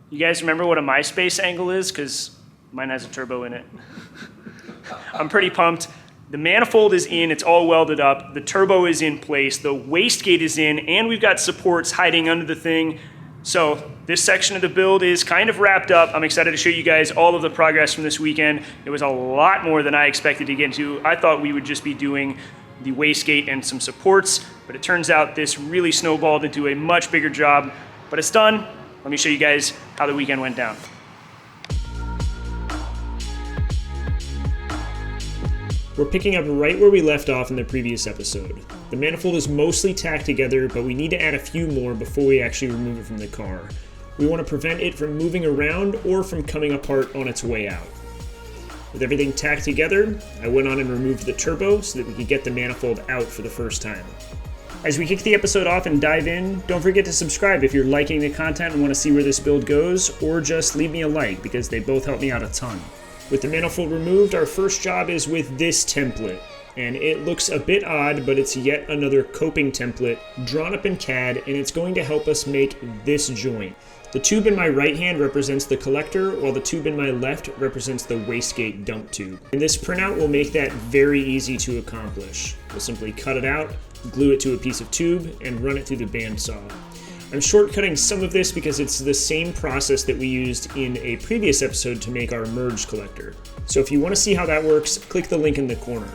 You guys remember what a MySpace angle is? Because mine has a turbo in it. I'm pretty pumped. The manifold is in, it's all welded up, the turbo is in place, the wastegate is in, and we've got supports hiding under the thing. So this section of the build is kind of wrapped up. I'm excited to show you guys all of the progress from this weekend. It was a lot more than I expected to get into. I thought we would just be doing the wastegate and some supports, but it turns out this really snowballed into a much bigger job, but it's done. Let me show you guys how the weekend went down. We're picking up right where we left off in the previous episode. The manifold is mostly tacked together, but we need to add a few more before we actually remove it from the car. We want to prevent it from moving around or from coming apart on its way out. With everything tacked together, I went on and removed the turbo so that we could get the manifold out for the first time. As we kick the episode off and dive in, don't forget to subscribe if you're liking the content and want to see where this build goes, or just leave me a like because they both help me out a ton. With the manifold removed, our first job is with this template. And it looks a bit odd, but it's yet another coping template drawn up in CAD, and it's going to help us make this joint. The tube in my right hand represents the collector, while the tube in my left represents the wastegate dump tube. And this printout will make that very easy to accomplish. We'll simply cut it out, glue it to a piece of tube, and run it through the bandsaw. I'm shortcutting some of this because it's the same process that we used in a previous episode to make our merge collector. So if you want to see how that works, click the link in the corner.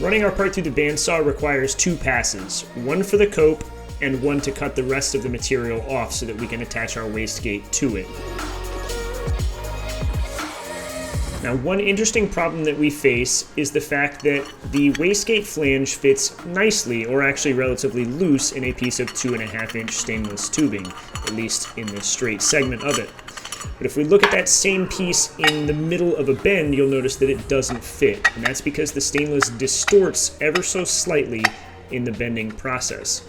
Running our part through the bandsaw requires two passes, one for the cope and one to cut the rest of the material off so that we can attach our wastegate to it. Now, one interesting problem that we face is the fact that the wastegate flange fits nicely, or actually relatively loose, in a piece of 2.5-inch stainless tubing, at least in the straight segment of it. But if we look at that same piece in the middle of a bend, you'll notice that it doesn't fit, and that's because the stainless distorts ever so slightly in the bending process.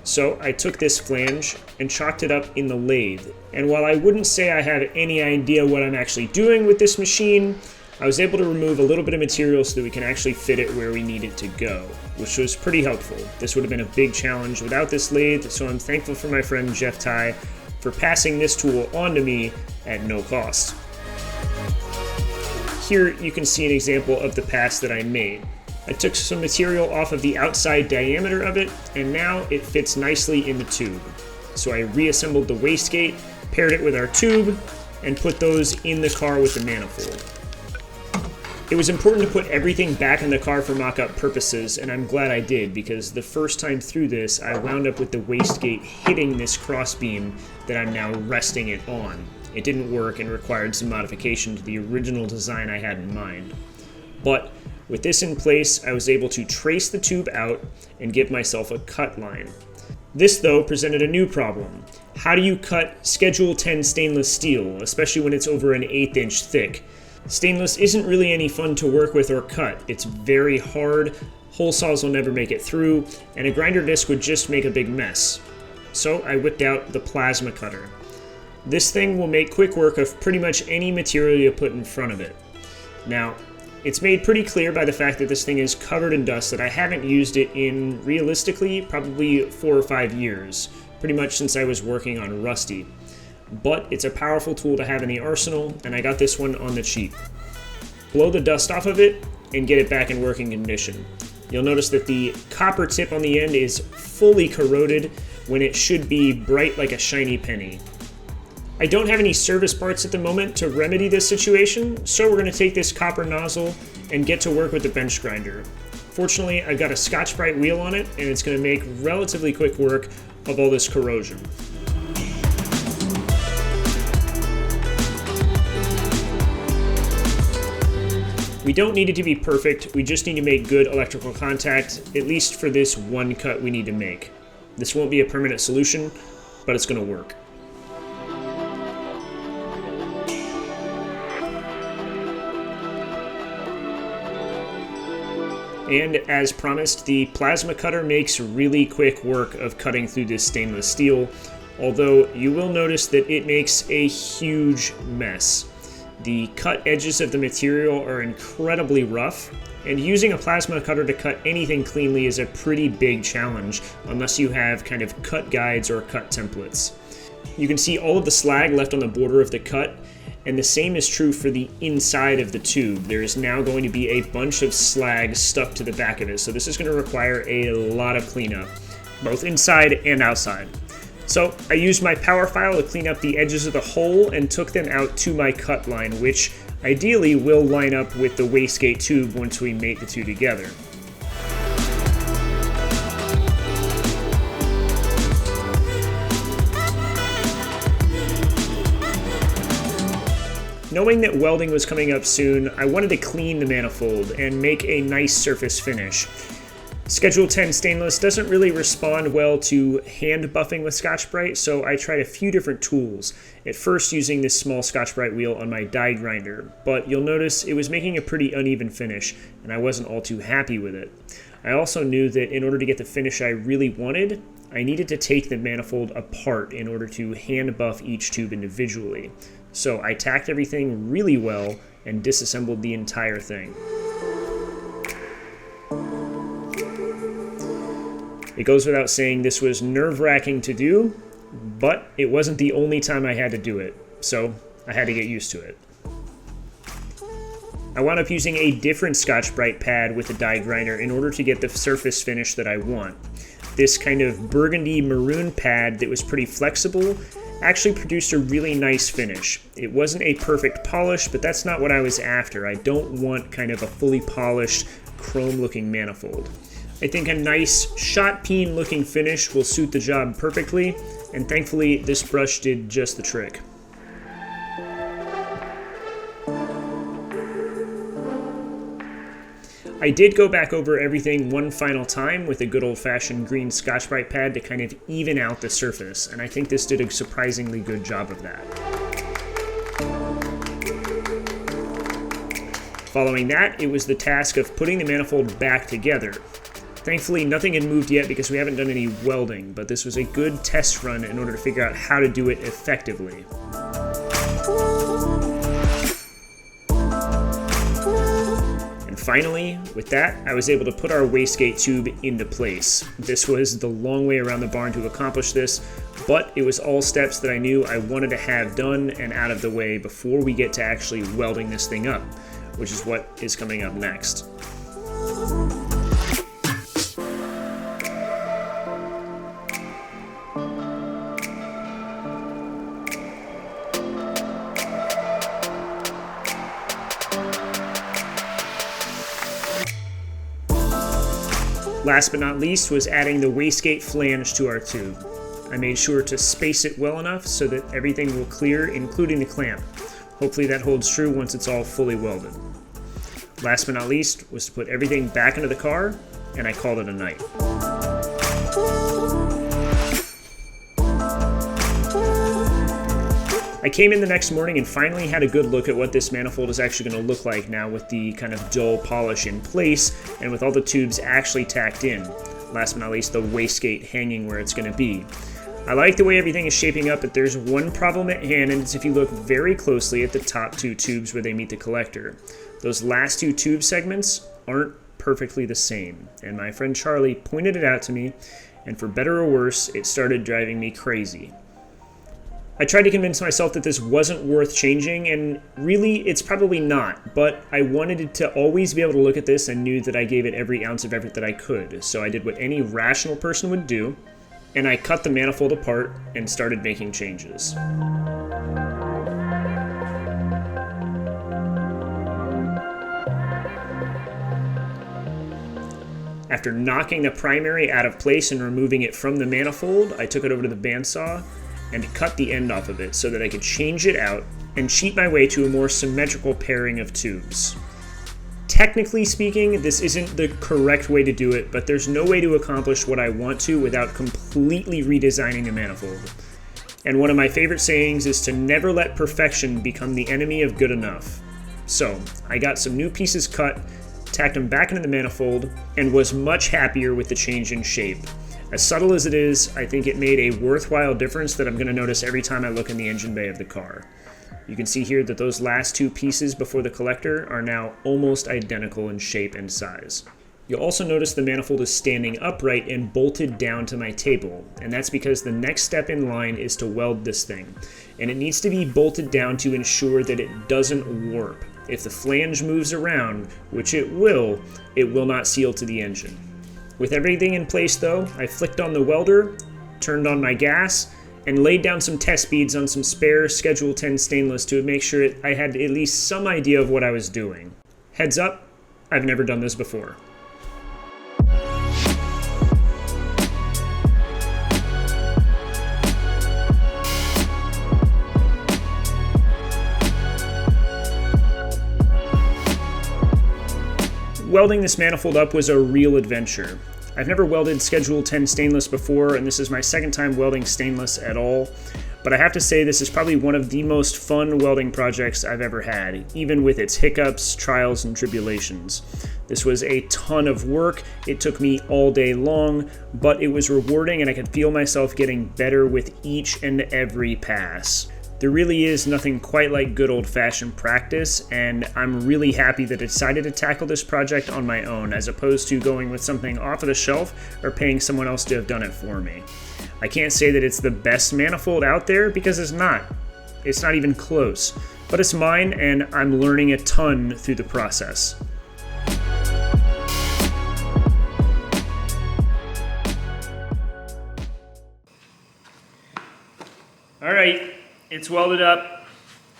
So I took this flange and chalked it up in the lathe. And while I wouldn't say I have any idea what I'm actually doing with this machine, I was able to remove a little bit of material so that we can actually fit it where we need it to go, which was pretty helpful. This would have been a big challenge without this lathe, so I'm thankful for my friend Jeff Tye for passing this tool on to me at no cost. Here you can see an example of the pass that I made. I took some material off of the outside diameter of it, and now it fits nicely in the tube. So I reassembled the wastegate, paired it with our tube, and put those in the car with the manifold. It was important to put everything back in the car for mock-up purposes, and I'm glad I did, because the first time through this, I wound up with the wastegate hitting this crossbeam that I'm now resting it on. It didn't work and required some modification to the original design I had in mind. But with this in place, I was able to trace the tube out and give myself a cut line. This, though, presented a new problem. How do you cut Schedule 10 stainless steel, especially when it's over an 1/8 inch thick? Stainless isn't really any fun to work with or cut. It's very hard, hole saws will never make it through, and a grinder disc would just make a big mess. So I whipped out the plasma cutter. This thing will make quick work of pretty much any material you put in front of it. Now, it's made pretty clear by the fact that this thing is covered in dust that I haven't used it in, realistically, probably 4 or 5 years, pretty much since I was working on Rusty. But it's a powerful tool to have in the arsenal, and I got this one on the cheap. Blow the dust off of it and get it back in working condition. You'll notice that the copper tip on the end is fully corroded when it should be bright like a shiny penny. I don't have any service parts at the moment to remedy this situation, so we're going to take this copper nozzle and get to work with the bench grinder. Fortunately, I've got a Scotch-Brite wheel on it, and it's going to make relatively quick work of all this corrosion. We don't need it to be perfect, we just need to make good electrical contact, at least for this one cut we need to make. This won't be a permanent solution, but it's going to work. And as promised, the plasma cutter makes really quick work of cutting through this stainless steel, although you will notice that it makes a huge mess. The cut edges of the material are incredibly rough, and using a plasma cutter to cut anything cleanly is a pretty big challenge unless you have kind of cut guides or cut templates. You can see all of the slag left on the border of the cut, and the same is true for the inside of the tube. There is now going to be a bunch of slag stuck to the back of it, so this is going to require a lot of cleanup, both inside and outside. So I used my power file to clean up the edges of the hole and took them out to my cut line, which ideally will line up with the wastegate tube once we mate the two together. Knowing that welding was coming up soon, I wanted to clean the manifold and make a nice surface finish. Schedule 10 stainless doesn't really respond well to hand buffing with Scotch-Brite, so I tried a few different tools. At first using this small Scotch-Brite wheel on my die grinder, but you'll notice it was making a pretty uneven finish, and I wasn't all too happy with it. I also knew that in order to get the finish I really wanted, I needed to take the manifold apart in order to hand buff each tube individually. So I tacked everything really well and disassembled the entire thing. It goes without saying this was nerve-wracking to do, but it wasn't the only time I had to do it, so I had to get used to it. I wound up using a different Scotch-Brite pad with a die grinder in order to get the surface finish that I want. This kind of burgundy maroon pad that was pretty flexible actually produced a really nice finish. It wasn't a perfect polish, but that's not what I was after. I don't want kind of a fully polished, chrome-looking manifold. I think a nice shot peen looking finish will suit the job perfectly, and thankfully this brush did just the trick. I did go back over everything one final time with a good old-fashioned green Scotch-Brite pad to kind of even out the surface, and I think this did a surprisingly good job of that. Following that, it was the task of putting the manifold back together. Thankfully, nothing had moved yet because we haven't done any welding, but this was a good test run in order to figure out how to do it effectively. And finally, with that, I was able to put our wastegate tube into place. This was the long way around the barn to accomplish this, but it was all steps that I knew I wanted to have done and out of the way before we get to actually welding this thing up, which is what is coming up next. Last but not least was adding the wastegate flange to our tube. I made sure to space it well enough so that everything will clear, including the clamp. Hopefully that holds true once it's all fully welded. Last but not least was to put everything back into the car, and I called it a night. I came in the next morning and finally had a good look at what this manifold is actually going to look like now with the kind of dull polish in place and with all the tubes actually tacked in. Last but not least, the wastegate hanging where it's going to be. I like the way everything is shaping up, but there's one problem at hand, and it's if you look very closely at the top two tubes where they meet the collector. Those last two tube segments aren't perfectly the same, and my friend Charlie pointed it out to me, and for better or worse, it started driving me crazy. I tried to convince myself that this wasn't worth changing, and really, it's probably not, but I wanted it to always be able to look at this and knew that I gave it every ounce of effort that I could, so I did what any rational person would do, and I cut the manifold apart and started making changes. After knocking the primary out of place and removing it from the manifold, I took it over to the bandsaw and cut the end off of it so that I could change it out and cheat my way to a more symmetrical pairing of tubes. Technically speaking, this isn't the correct way to do it, but there's no way to accomplish what I want to without completely redesigning the manifold. And one of my favorite sayings is to never let perfection become the enemy of good enough. So, I got some new pieces cut, tacked them back into the manifold, and was much happier with the change in shape. As subtle as it is, I think it made a worthwhile difference that I'm going to notice every time I look in the engine bay of the car. You can see here that those last two pieces before the collector are now almost identical in shape and size. You'll also notice the manifold is standing upright and bolted down to my table, and that's because the next step in line is to weld this thing, and it needs to be bolted down to ensure that it doesn't warp. If the flange moves around, which it will not seal to the engine. With everything in place though, I flicked on the welder, turned on my gas, and laid down some test beads on some spare Schedule 10 stainless to make sure I had at least some idea of what I was doing. Heads up, I've never done this before. Welding this manifold up was a real adventure. I've never welded Schedule 10 stainless before, and this is my second time welding stainless at all, but I have to say this is probably one of the most fun welding projects I've ever had, even with its hiccups, trials, and tribulations. This was a ton of work. It took me all day long, but it was rewarding and I could feel myself getting better with each and every pass. There really is nothing quite like good old-fashioned practice, and I'm really happy that I decided to tackle this project on my own as opposed to going with something off of the shelf or paying someone else to have done it for me. I can't say that it's the best manifold out there because it's not. It's not even close, but it's mine and I'm learning a ton through the process. All right. It's welded up.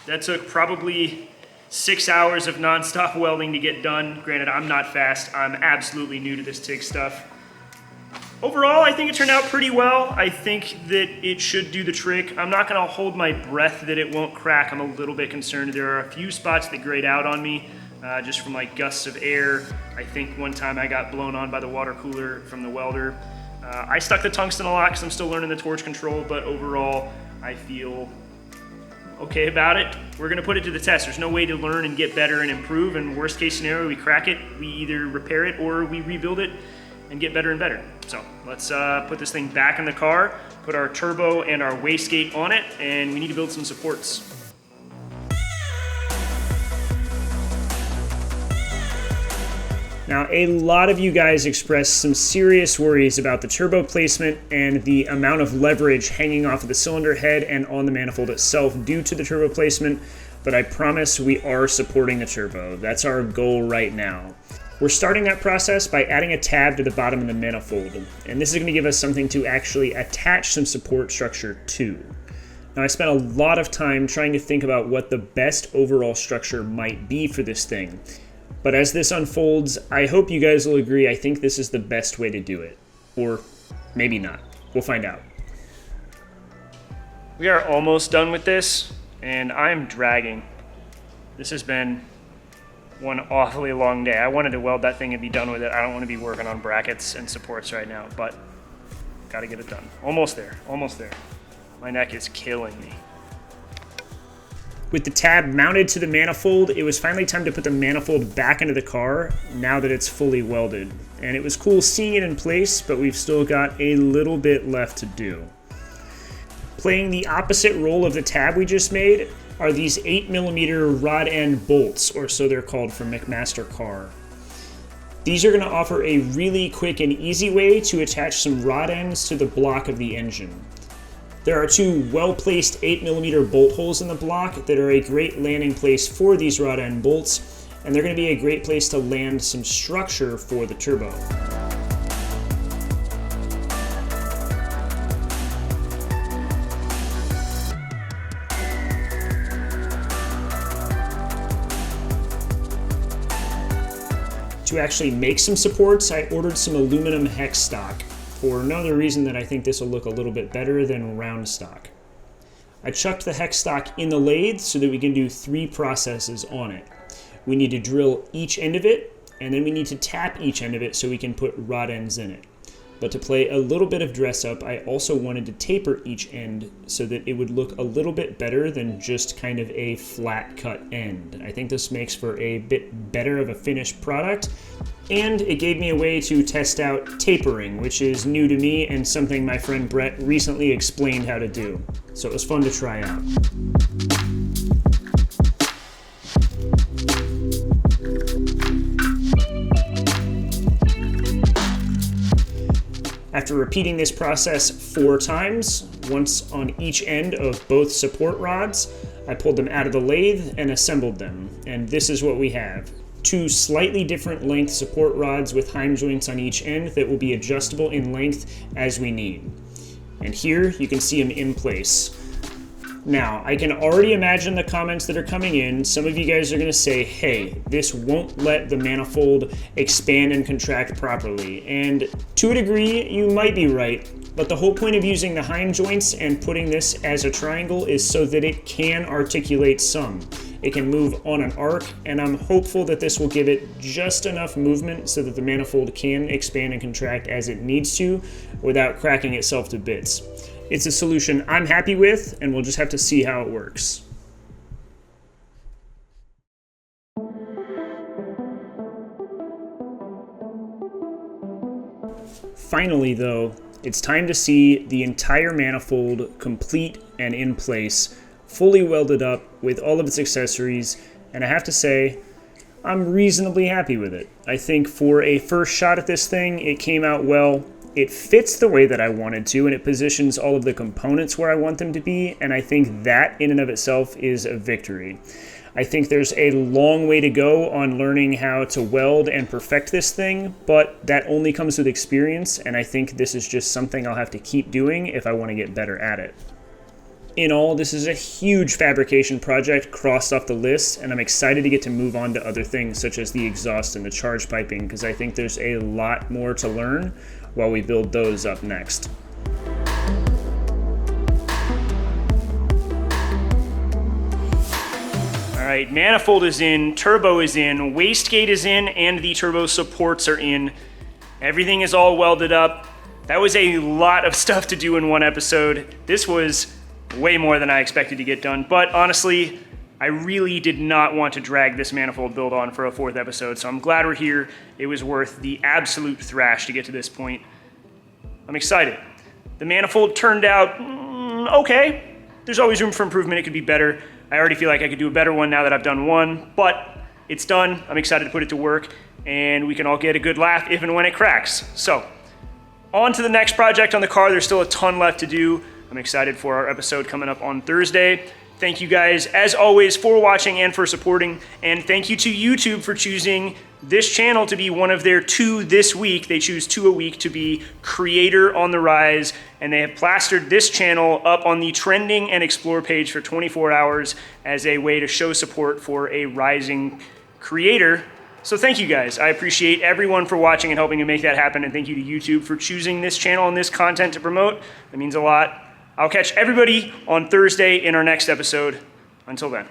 That took probably 6 hours of non-stop welding to get done. Granted, I'm not fast. I'm absolutely new to this TIG stuff. Overall, I think it turned out pretty well. I think that it should do the trick. I'm not gonna hold my breath that it won't crack. I'm a little bit concerned. There are a few spots that grayed out on me just from like gusts of air. I think one time I got blown on by the water cooler from the welder. I stuck the tungsten a lot because I'm still learning the torch control, but overall, I feel okay about it. We're gonna put it to the test. There's no way to learn and get better and improve, and worst case scenario, we crack it, we either repair it or we rebuild it and get better and better. So let's put this thing back in the car, put our turbo and our wastegate on it, and we need to build some supports. Now, a lot of you guys expressed some serious worries about the turbo placement and the amount of leverage hanging off of the cylinder head and on the manifold itself due to the turbo placement, but I promise we are supporting the turbo. That's our goal right now. We're starting that process by adding a tab to the bottom of the manifold, and this is going to give us something to actually attach some support structure to. Now, I spent a lot of time trying to think about what the best overall structure might be for this thing. But as this unfolds, I hope you guys will agree I think this is the best way to do it. Or maybe not. We'll find out. We are almost done with this, and I'm dragging. This has been one awfully long day. I wanted to weld that thing and be done with it. I don't want to be working on brackets and supports right now, but gotta get it done. Almost there, almost there. My neck is killing me. With the tab mounted to the manifold, it was finally time to put the manifold back into the car now that it's fully welded. And it was cool seeing it in place, but we've still got a little bit left to do. Playing the opposite role of the tab we just made are these 8mm rod end bolts, or so they're called from McMaster Carr. These are going to offer a really quick and easy way to attach some rod ends to the block of the engine. There are two well-placed 8mm bolt holes in the block that are a great landing place for these rod end bolts, and they're going to be a great place to land some structure for the turbo. To actually make some supports, I ordered some aluminum hex stock, for no other reason that I think this will look a little bit better than round stock. I chucked the hex stock in the lathe so that we can do 3 processes on it. We need to drill each end of it, and then we need to tap each end of it so we can put rod ends in it. But to play a little bit of dress up, I also wanted to taper each end so that it would look a little bit better than just kind of a flat cut end. I think this makes for a bit better of a finished product, and it gave me a way to test out tapering, which is new to me and something my friend Brett recently explained how to do. So it was fun to try out. After repeating this process 4 times, once on each end of both support rods, I pulled them out of the lathe and assembled them. And this is what we have. 2 slightly different length support rods with heim joints on each end that will be adjustable in length as we need. And here you can see them in place. Now, I can already imagine the comments that are coming in. Some of you guys are going to say, hey, this won't let the manifold expand and contract properly. And to a degree, you might be right. But the whole point of using the heim joints and putting this as a triangle is so that it can articulate some. It can move on an arc, and I'm hopeful that this will give it just enough movement so that the manifold can expand and contract as it needs to without cracking itself to bits. It's a solution I'm happy with, and we'll just have to see how it works. Finally, though, it's time to see the entire manifold complete and in place, fully welded up with all of its accessories, and I have to say, I'm reasonably happy with it. I think for a first shot at this thing, it came out well. It fits the way that I wanted to, and it positions all of the components where I want them to be, and I think that in and of itself is a victory. I think there's a long way to go on learning how to weld and perfect this thing, but that only comes with experience, and I think this is just something I'll have to keep doing if I want to get better at it. In all, this is a huge fabrication project crossed off the list, and I'm excited to get to move on to other things such as the exhaust and the charge piping, because I think there's a lot more to learn while we build those up next. All right, manifold is in, turbo is in, wastegate is in, and the turbo supports are in. Everything is all welded up. That was a lot of stuff to do in one episode. This was way more than I expected to get done, but honestly, I really did not want to drag this manifold build on for a 4th episode, so I'm glad we're here. It was worth the absolute thrash to get to this point. I'm excited. The manifold turned out okay. There's always room for improvement. It could be better. I already feel like I could do a better one now that I've done one, but it's done. I'm excited to put it to work, and we can all get a good laugh if and when it cracks. So, on to the next project on the car. There's still a ton left to do. I'm excited for our episode coming up on Thursday. Thank you guys, as always, for watching and for supporting. And thank you to YouTube for choosing this channel to be one of their 2 this week. They choose 2 a week to be Creator on the Rise. And they have plastered this channel up on the Trending and Explore page for 24 hours as a way to show support for a rising creator. So thank you guys. I appreciate everyone for watching and helping to make that happen. And thank you to YouTube for choosing this channel and this content to promote. That means a lot. I'll catch everybody on Thursday in our next episode. Until then.